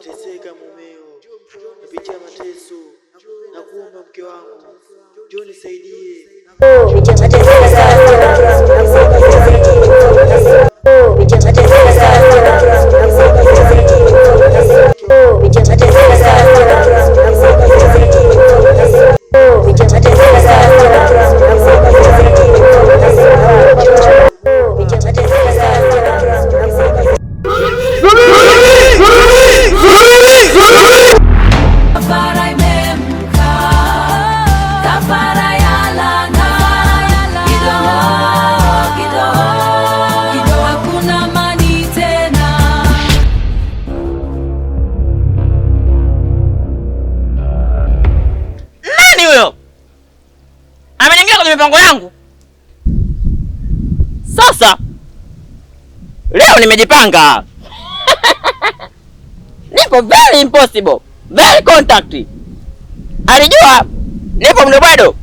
nateseka mumeo, napitia mateso, nakuomba mke wangu, njoo nisaidie. Mipango yangu. Sasa leo nimejipanga. Nipo very impossible, very contact. Alijua nipo mdobado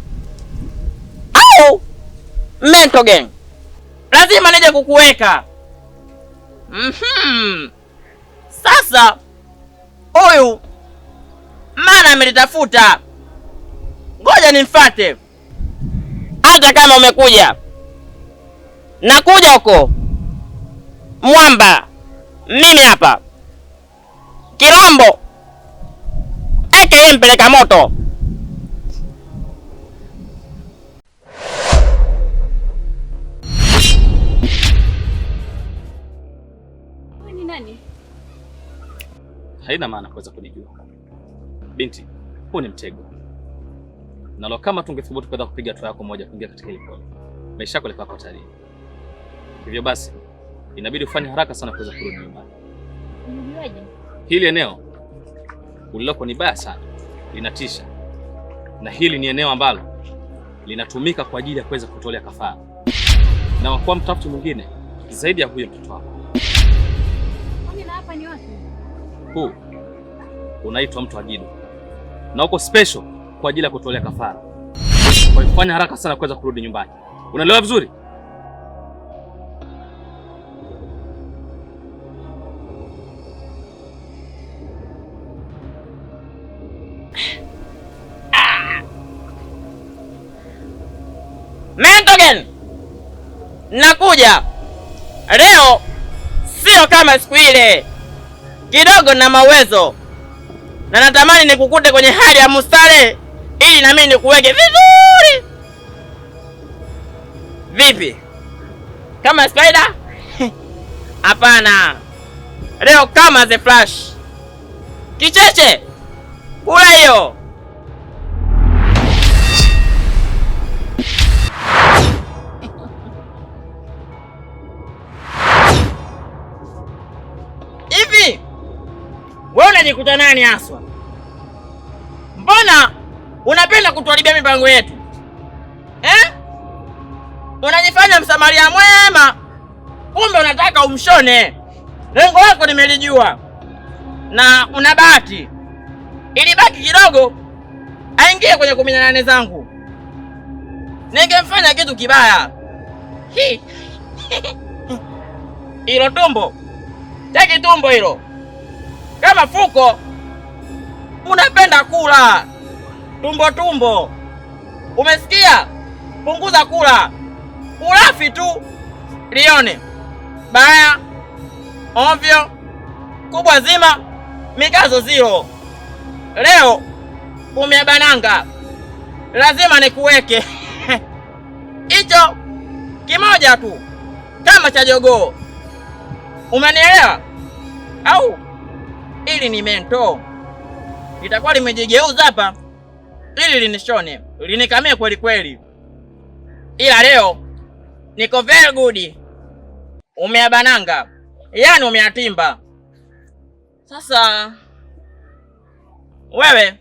au mental gang. Lazima nije kukuweka. Sasa huyu maana amenitafuta. Ngoja nimfuate. Hata kama umekuja, nakuja huko mwamba. Mimi hapa Kilombo aka mpeleka moto. Ni nani? Haina maana kuweza kunijua. Binti, huu ni mtego. Nalo kama tungethubutu kwenda kupiga hatua yako moja kuingia katika ile pole, maisha yako yalikuwa hatarini. Hivyo basi, inabidi ufanye haraka sana kuweza kurudi nyumbani. Unajuaje? Hili eneo uliloko ni baya sana, linatisha. Na hili ni eneo ambalo linatumika kwa ajili ya kuweza kutolea kafara. Na wakuwa mtafuti mwingine zaidi ya huyo mtoto wako. Kwani na hapa ni wapi? Huu unaitwa Mto wa Gido. Na uko special kwa ajili ya kutolea kafara. Kwa hiyo fanya haraka sana kuweza kurudi nyumbani. Unaelewa vizuri? Mentogen, nakuja leo, sio kama siku ile. Kidogo na mawezo, na natamani nikukute kwenye hali ya mustare ili na mimi nikuweke vizuri. Vipi? Kama Spider? Hapana. Leo kama The Flash. Kicheche, kula hiyo. Hivi wewe unajikuta nani haswa? Mbona unapenda kutuharibia mipango yetu? Unajifanya msamaria mwema, kumbe unataka umshone. Lengo lako nimelijua. Na una bahati. Ilibaki kidogo aingie kwenye 18 zangu. Ningemfanya kitu kibaya. Hilo tumbo. Taki tumbo hilo. Kama fuko unapenda kula. Tumbo. Umesikia? Punguza kula. Ulafi tu. Lione. Baya. Ovyo. Kubwa zima. Mikazo zero. Leo umebananga. Lazima nikuweke. Hicho kimoja tu. Kama cha jogoo. Umenielewa? Au ili ni mento. Litakuwa limejigeuza hapa ili linishone, linikamie kweli kweli. Ila leo niko very good. Umeabananga. Yaani umeatimba. Sasa wewe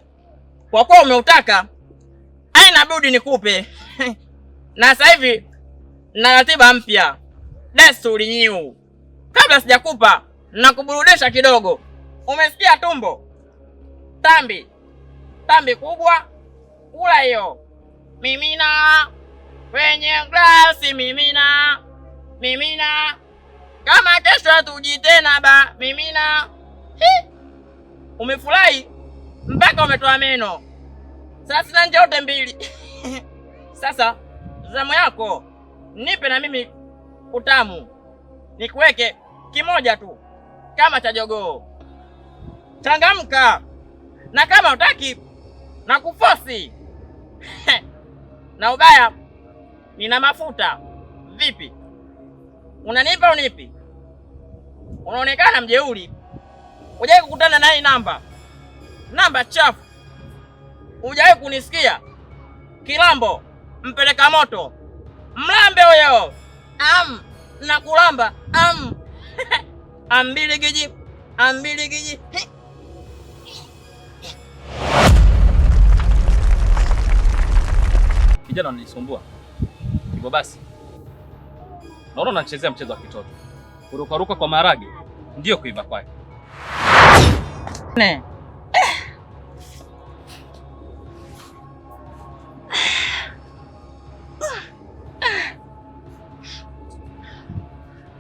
kwa kuwa umeutaka, haina budi nikupe. Na sasa hivi na ratiba mpya. Desturi new. Kabla sijakupa nakuburudisha kidogo. Umesikia tumbo? Tambi kubwa. Kula hiyo. Mimina kwenye glasi, mimina. Kama kesho tuji tena ba, mimina. umefurahi mpaka umetoa meno. Sasa sina nje yote mbili. Sasa zamu yako, nipe na mimi utamu, nikuweke kimoja tu kama cha jogoo. Changamka, na kama utaki na kufosi. Na ubaya, nina mafuta. Vipi, unanipa unipi? Unaonekana mjeuri. Hujawahi kukutana na hii namba chafu. Hujawahi kunisikia? Kilambo mpeleka moto, mlambe huyo. Na kulamba ambiligiji. Kijana unanisumbua. Hivyo basi, naona unachezea mchezo wa kitoto. Kurukaruka kwa maharage ndio kuiva kwake.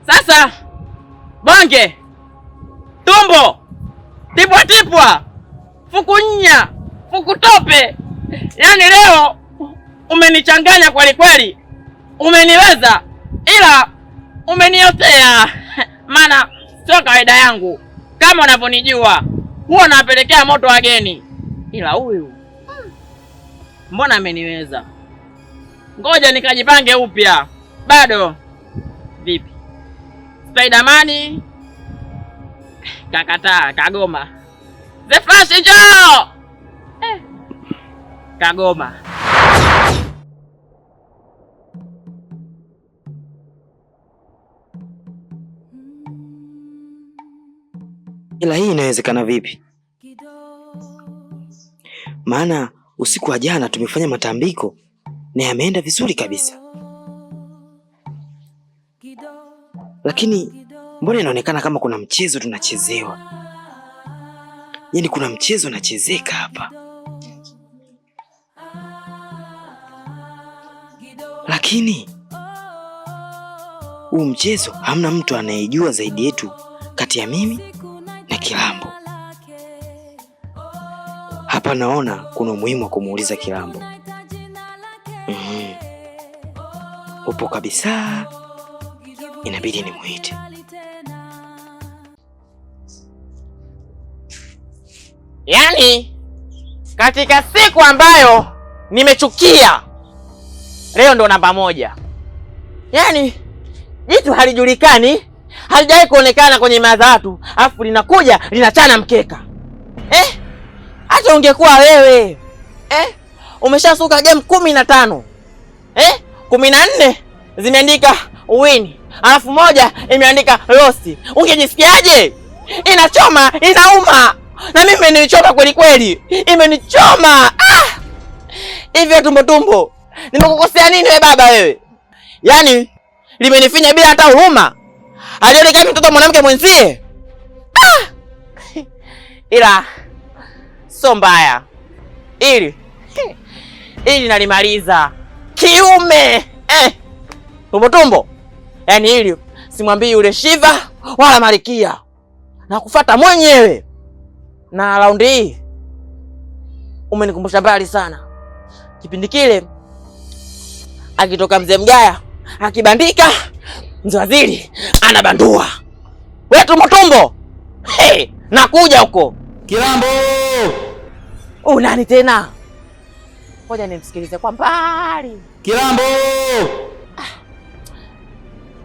Sasa bonge, tumbo, tipwa, fukunya, fukutope. Yaani leo umenichanganya kweli, umeniweza, ila umeniotea. Maana sio kawaida yangu, kama unavyonijua huwa nawapelekea moto wageni, ila huyu mbona ameniweza. Ngoja nikajipange upya. Bado vipi? Spiderman kakataa, kagoma. The Flash njoo! Kagoma. Ila hii inawezekana vipi? Maana usiku wa jana tumefanya matambiko na yameenda vizuri kabisa. Lakini mbona inaonekana kama kuna mchezo tunachezewa? Yaani kuna mchezo unachezeka hapa. Lakini huu mchezo hamna mtu anayejua zaidi yetu kati ya mimi na Kilambo. Hapa naona kuna umuhimu wa kumuuliza Kilambo. Upo kabisa. Inabidi nimuite. Yaani katika siku ambayo nimechukia, leo ndo namba moja. Yaani jitu halijulikani, halijawahi kuonekana kwenye madhatu, afu linakuja linachana mkeka. Hata ungekuwa wewe umeshasuka game 15. 14 zimeandika win, alafu moja imeandika lost. Ungejisikiaje? Inachoma, inauma. Na mimi imenichoma kweli. Imenichoma. Hivyo tumbo. Nimekukosea nini wewe baba wewe? Yaani limenifinya bila hata huruma. Alioni kama mtoto mwanamke mwenzie. Ila so mbaya. Ili nalimaliza kiume. Tumbo. Yaani hili simwambii yule Shiva wala Malikia. Na kufuata mwenyewe. Na raundi hii umenikumbusha mbali sana. Kipindi kile akitoka mzee Mgaya akibandika, mzee Waziri anabandua. Wewe tumbo. Nakuja huko. Kilambo! Nani tena? Ngoja nimsikilize kwa mbali. Kilambo!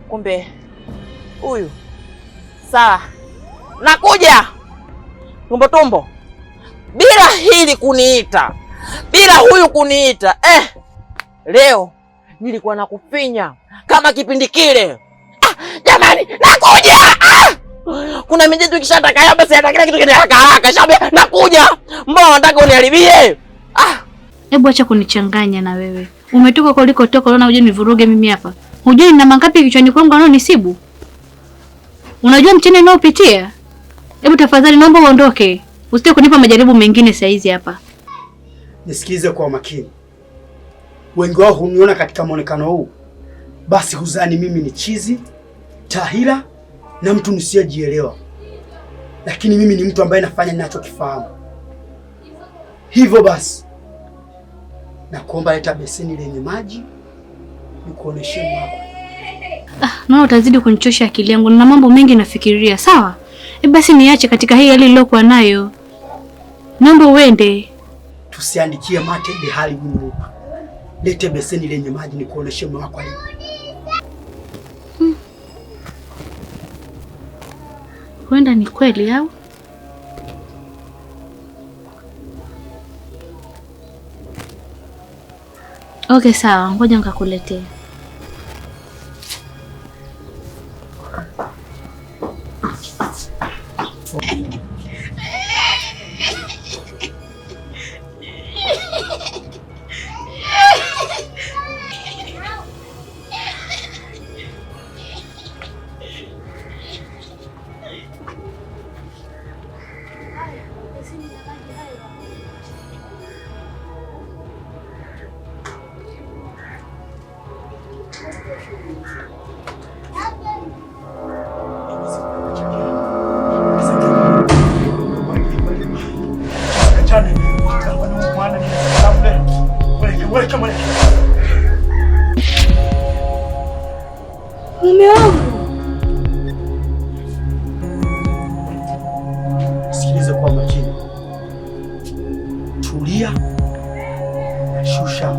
Kumbe huyu. Sawa. Nakuja. Tumbo. Bila hili kuniita. Bila huyu kuniita. Leo nilikuwa nakufinya kama kipindi kile. Jamani, nakuja. Kuna mijitu kishataka hapa, sasa kila kitu haraka. Shabia, nakuja. Mbona unataka uniharibie? Hebu acha kunichanganya na wewe. Umetoka kwa ulikotoka, unaona uje nivuruge mimi hapa. Hujui nina mangapi kichwani kwangu wanaonisibu? Unajua mchana ninaopitia? Hebu tafadhali naomba uondoke. Usitaki kunipa majaribu mengine saa hizi hapa. Nisikize kwa makini. Wengi wao huniona katika muonekano huu, basi huzani mimi ni chizi, tahira na mtu nisiyejielewa. lakini mimi ni mtu ambaye nafanya ninachokifahamu. Hivyo basi nakuomba leta beseni lenye maji nikuoneshe mwako. Naona utazidi kunichosha akili yangu na mambo mengi nafikiria. Sawa? Basi niache katika hii hali nilokuwa nayo. Naomba uende. Tusiandikie mate ile hali ngumu. Lete beseni lenye maji nikuoneshe mwako alipo. Huenda ni kweli au? Okay, sawa. Ngoja nikakuletea. Mume wangu. Sikiliza kwa makini. Tulia. Shusha.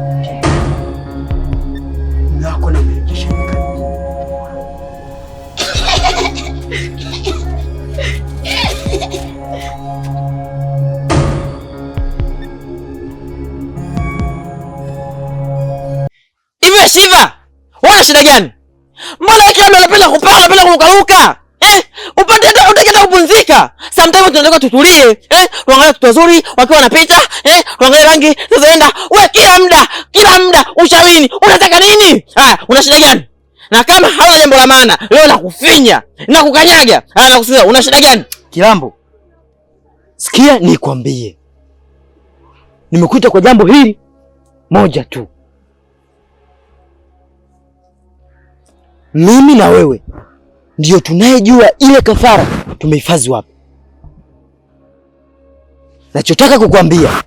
Nako na mrejesha nyumbani. Hivi Shiva, wewe shida gani? Mbona kila mtu anapenda kupanga, anapenda kurukaruka? Upande hata kupumzika. Sometimes tunataka tutulie, tuangalie watu wazuri wakiwa wanapita, tuangalie rangi zinazoenda. Wewe kila muda ushawini. Unataka nini? Haya, una shida gani? Na kama hauna jambo la maana, leo nakufinya, nakukanyaga. Haya, nakusikia, una shida gani? Kilambo, sikia nikwambie. Nimekuita kwa jambo hili moja tu. Mimi na wewe ndio tunayejua ile kafara tumehifadhi wapi. Nachotaka kukwambia,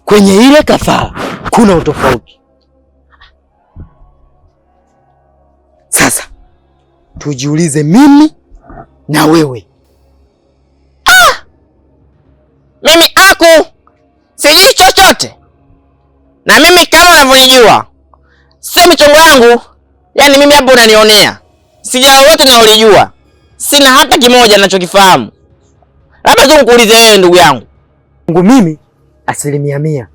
kwenye ile kafara kuna utofauti. Sasa tujiulize mimi na wewe. Mimi sijui chochote. Na mimi kama unavyojua, sio michongo yangu. Yaani mimi hapo unanionea. Sija lolote naolijua. Sina hata kimoja ninachokifahamu. Labda tu nikuulize wewe ndugu yangu. Mimi 100%.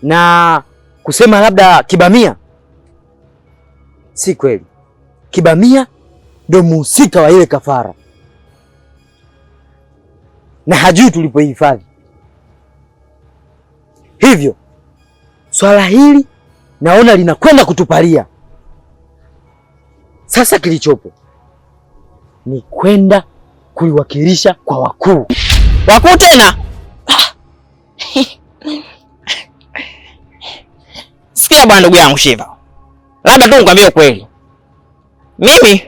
Na kusema labda kibamia, si kweli. Kibamia ndio mhusika wa ile kafara. Na hajui tulipohifadhi. Hivyo swala hili naona linakwenda kutupalia. Sasa kilichopo ni kwenda kuliwakilisha kwa wakuu. Wakuu tena? Sikia bwana ndugu yangu Shiva. Labda tu nikwambie ukweli. Mimi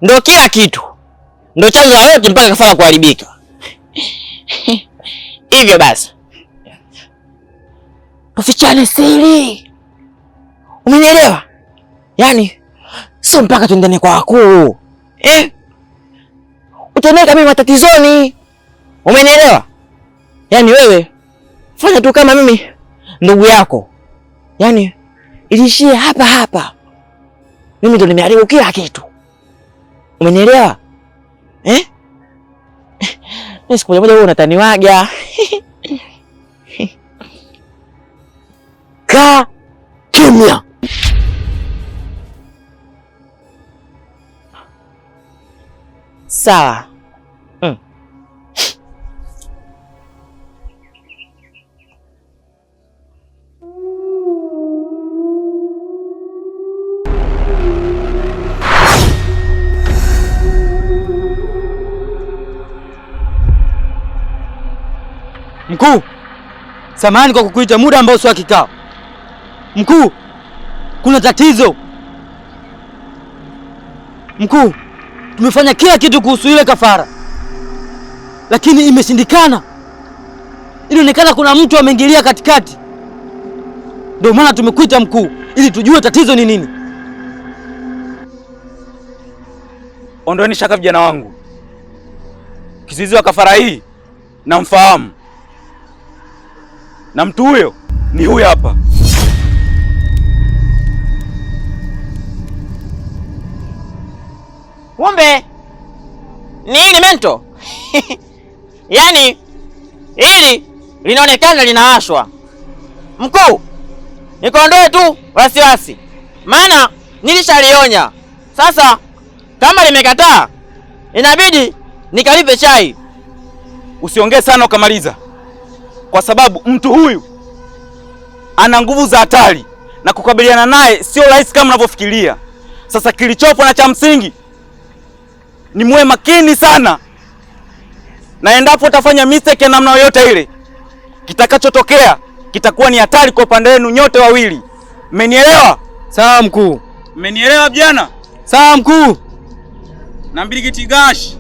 ndo kila kitu. Ndo chanzo la yote mpaka kafara kuharibika. Hivyo basi, tufichane siri. Umenielewa? Yaani sio mpaka tuendane kwa wakuu. Utaniweka mimi matatizoni. Umenielewa? Yaani wewe fanya tu kama mimi ndugu yako. Yaani ilishie hapa. Mimi ndo nimeharibu kila kitu. Umenielewa? Siku moja wewe unataniwaga. Kaa kimya. Sawa. Mkuu, samahani kwa kukuita muda ambao sio kikao. Mkuu, kuna tatizo. Mkuu, tumefanya kila kitu kuhusu ile kafara, lakini imeshindikana. Inaonekana kuna mtu ameingilia katikati. Ndio maana tumekuita mkuu, ili tujue tatizo ni nini. Ondoeni shaka vijana wangu. Kizizi wa kafara hii namfahamu, na mtu huyo ni huyu hapa. Kumbe ni hili mento. Yaani hili linaonekana linawashwa. Mkuu, nikuondoe tu wasiwasi, maana nilishalionya. Sasa kama limekataa, inabidi nikalipe chai. Usiongee sana ukamaliza, kwa sababu mtu huyu ana nguvu za hatari na kukabiliana naye sio rahisi kama unavyofikiria. Sasa kilichopo na cha msingi ni muwe makini sana, na endapo utafanya mistake ya namna yoyote ile, kitakachotokea kitakuwa ni hatari kwa upande wenu nyote wawili. Mmenielewa? Sawa mkuu. Mmenielewa vijana? Sawa mkuu. Na Mbirigiti gash.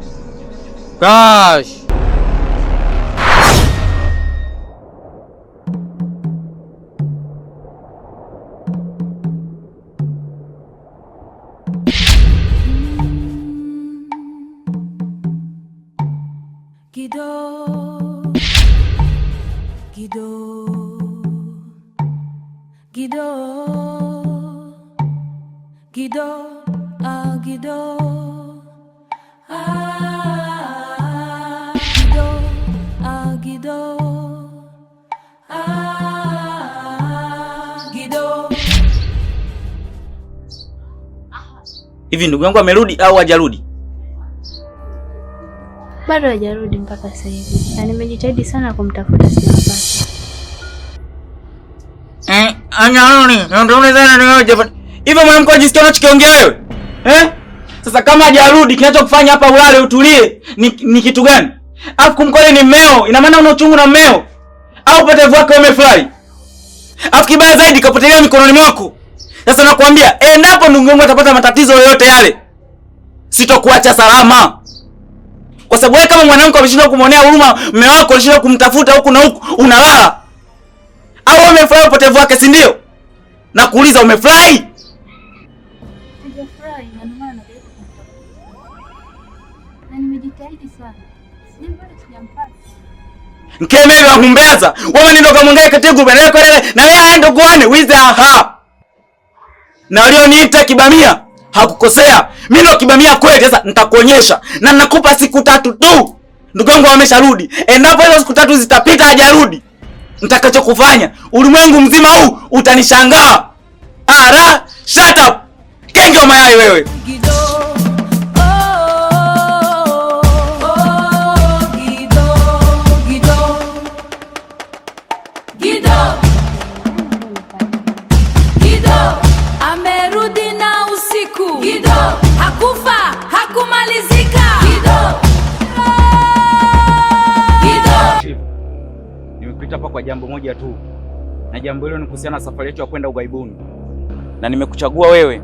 Gash. Hivi ndugu yangu amerudi au hajarudi? Bado hajarudi mpaka sasa hivi. Na nimejitahidi sana kumtafuta sijapata. Anyaoni, ndio sana niweje. Hivi mwanamke unajisikia unachokiongea wewe? Sasa kama hajarudi, kinachokufanya hapa ulale utulie ni kitu gani? Afu kumkole ni mmeo, ina maana una uchungu na mmeo. Au upotevu wake umefurahi. Afu kibaya zaidi kapotelea mikononi mwako. Sasa nakwambia, endapo ndugu yangu atapata matatizo yoyote yale, sitokuacha salama. Kwa sababu wewe kama mwanamke umeshindwa kumwonea huruma mume wako, unashindwa kumtafuta huku na huku, unalala. Au umefurahi upotevu wake, si ndio? Na kuuliza umefurahi? Sijafurahi, na maana najaribu kumtafuta. Na nimejitahidi sana. Sijampata. Nkeme wa kumbeza, wewe ndio kamwangalia kategu bana kwa na wewe aende kuone wiza ha. Na walioniita kibamia hakukosea. Mimi ndio kibamia kweli. Sasa nitakuonyesha na ninakupa siku 3 tu. Ndugu yangu amesharudi. Endapo hizo siku 3 zitapita hajarudi, nitakachokufanya ulimwengu mzima huu utanishangaa. Ara, shut up. Kenge wa mayai wewe. Amerudi na usiku. Gido hakufa, hakumalizika. Gido. Nimekuita hapa kwa jambo moja tu. Na jambo hilo ni kuhusiana na safari yetu ya kwenda ughaibuni. Na nimekuchagua wewe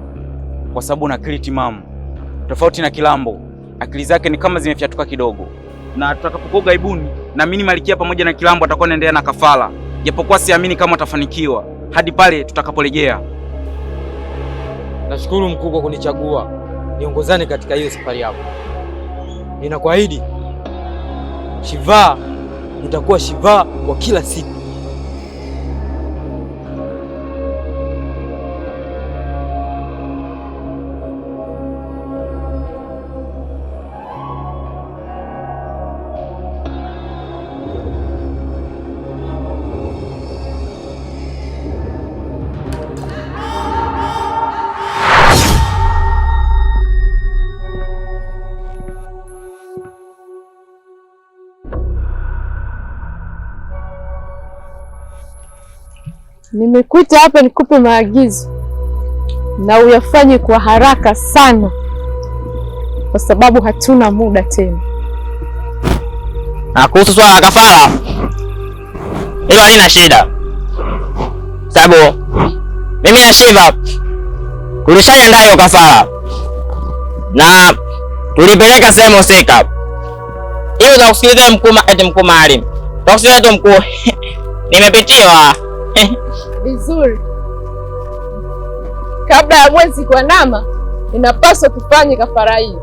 kwa sababu una akili timamu. Tofauti na Kilambo, akili zake ni kama zimefyatuka kidogo. Na tutakapokuwa ughaibuni, naamini Malikia pamoja na Kilambo atakuwa anaendelea na kafara. Japokuwa siamini kama atafanikiwa hadi pale tutakaporejea. Nashukuru mkuu kwa kunichagua niongozane katika hiyo safari yako. Ninakuahidi Shiva nitakuwa Shiva kwa kila siku. Nimekuita hapa nikupe maagizo na uyafanye kwa haraka sana, kwa sababu hatuna muda tena. Na kuhusu swala la kafara, hilo halina shida, sababu mimi na Shiva tulishaandaa hiyo kafara na tulipeleka sehemu husika, Hiyo za kusikiliza mkuu Maalim. Takusikiliza tu mkuu. Nimepitiwa. Vizuri. Kabla ya mwezi kuandama, inapaswa tufanye kafara hii.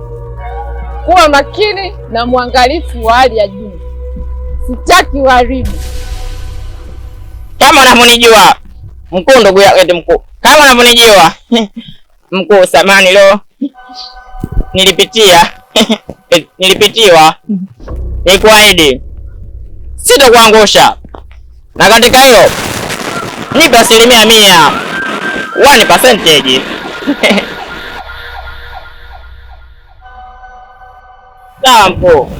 Kuwa makini na mwangalifu wa hali ya juu. Sitaki uharibu. Kama unavyonijua mkuu, ndugu yake mkuu. Kama unavyonijua mkuu, samani leo nilipitiwa. Nikuahidi sitakuangusha, na katika hilo nipe 100%. 1%. Sawa mkuu,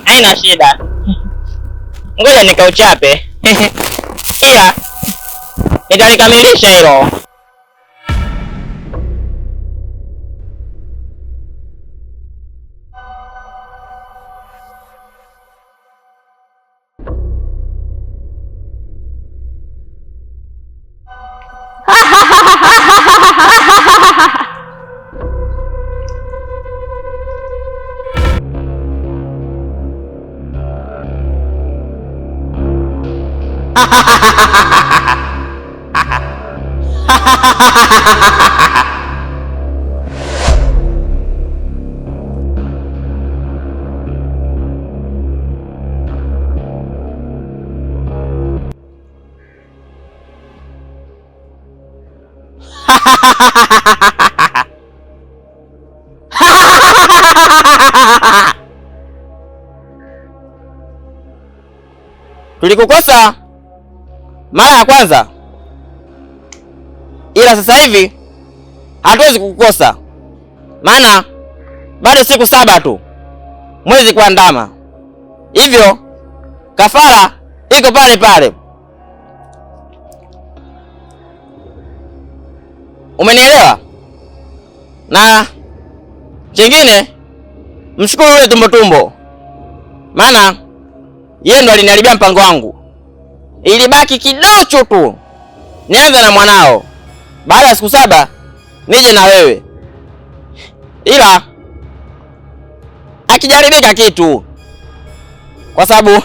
haina shida. Ngoja nikauchape. Ila nitalikamilisha hilo. Tulikukosa mara ya kwanza, ila sasa hivi hatuwezi kukukosa, maana bado siku 7 tu mwezi kuandama. Hivyo kafara iko pale pale. Umenielewa? Na chengine, mshukuru yule tumbo, maana yeye ndo aliniharibia mpango wangu. Ilibaki kidogo tu nianze na mwanao, baada ya siku 7 nije na wewe, ila akijaribika kitu, kwa sababu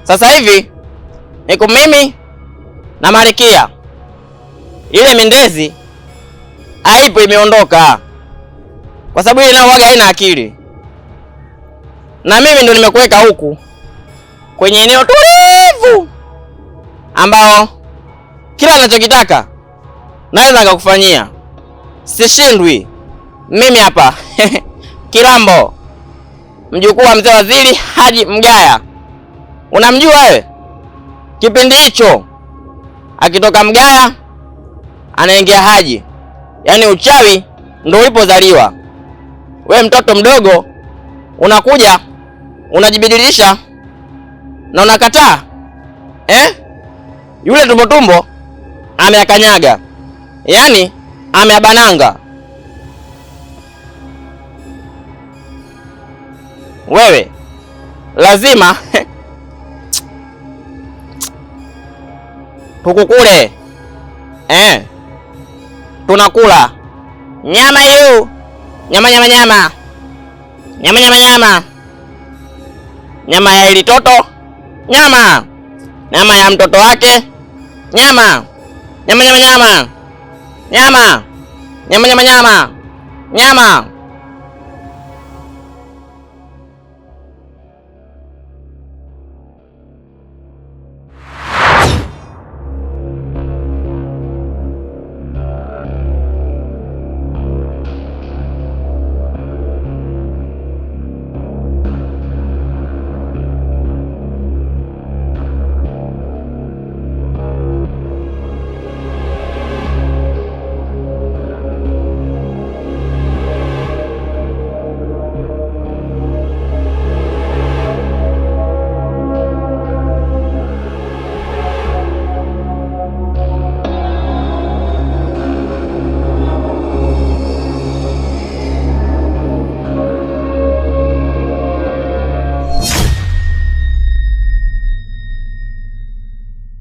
sasa hivi niko mimi na Marikia. Ile mindezi haipo, imeondoka, kwa sababu ile nao waga haina akili, na mimi ndo nimekuweka huku kwenye eneo tulivu ambao kila ninachokitaka naweza nikakufanyia, sishindwi. Mimi hapa Kilambo, mjukuu wa mzee Waziri Haji Mgaya. Unamjua wewe? Kipindi hicho akitoka Mgaya anaingia Haji, yaani uchawi ndio ulipozaliwa. We mtoto mdogo unakuja unajibidilisha na unakataa Yule tumbo ameakanyaga, yaani ameabananga. Wewe lazima tukukule. Tunakula nyama hiyo, nyama ya ili toto, nyama ya mtoto wake, nyama nyama